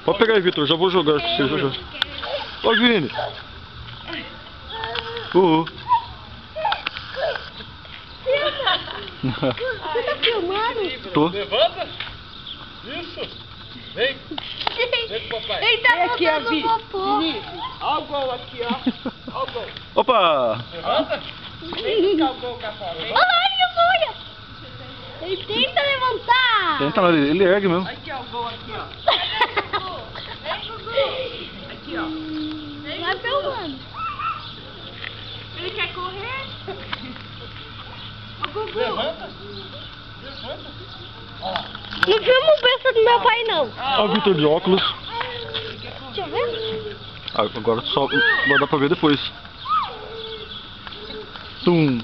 Pode pegar aí, Vitor. Já vou jogar com você. Já. Ó, Vini. Você tá filmando? Tô. Levanta. Isso. Vem. Vem com o papai. Ele tá botando popô. Olha o gol aqui, ó. Olha o gol. Opa! Levanta. Vem buscar o gol cá fora. Vem. Olha lá, ele olha. Ele tenta levantar. Tenta, ele ergue mesmo. Aqui, ó, o gol aqui, ó. Vem, Gugu. Aqui, ó. Vai filmando. Ele quer correr? Ô, Gugu. Levanta. Levanta. Não filma o berço do meu pai, não. Ó, o Vitor de óculos. Deixa eu ver. Agora só vai dar pra ver depois. Tum.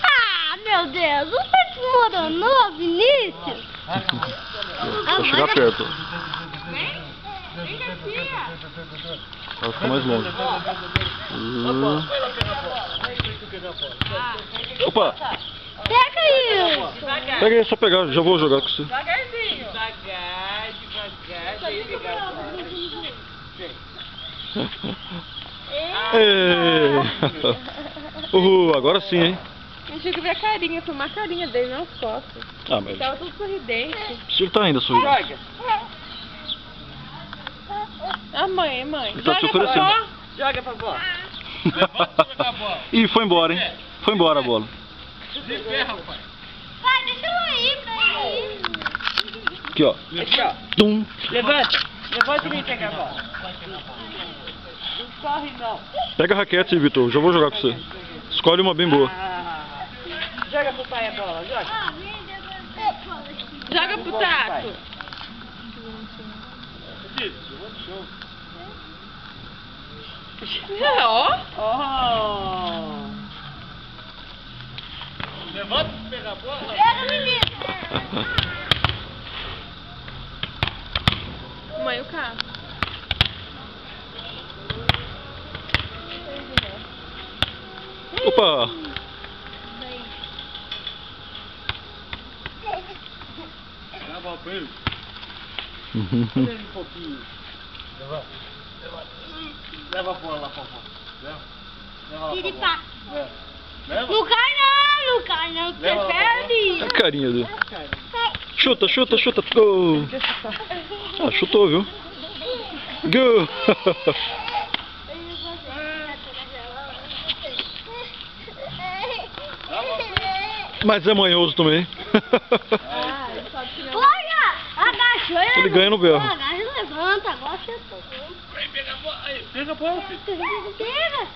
Ah, meu Deus. Você desmoronou, Vinícius? Vai chegar perto. Vem. Vem aqui, ó. Vai ficar mais longe. Opa! Pega isso. Devagar. Pega aí, é só pegar. Já vou jogar com você. Devagarzinho. Devagar, devagar. Vem pegar. Uhul, agora sim, hein? A gente tinha que ver a carinha, filmar a carinha dele nas costas. Ah, mas Tava todo sorridente. se ele tá ainda sorrindo. Joga. Ah, mãe. Ele tá te Joga pra oferecendo. vó. Joga pra bola. Levanta pra jogar a bola. Ih, foi embora, hein? Foi embora a bola. De pé, rapaz. Vai, deixa eu ir pra ele ir. Aqui, ó. Aqui, ó. Tum. Levanta. Levanta e vem pegar a bola. Não corre, não. Pega a raquete, Vitor. Já vou jogar com você. Escolhe uma bem boa. Joga pro pai a bola, joga. Joga pro Tato. Ó. Oh. Levanta pra pegar a bola. Pega, menino. Mãe, o carro. Opa! Dá a bola pra ele. Olha ele um pouquinho. Leva. Leva a bola lá pra fora. Leva. Leva lá pra Piripá. fora. Leva. Não cai não, que Leva você lá pra perde. É a carinha dele. Chuta. Gol! Ah, chutou, viu? Gol! Mas é manhoso também. Olha, agachou. Ele ganha no berro. Agacha e levanta, agora você Vem pegar a bola. Aí, pega a bola, filho. pega.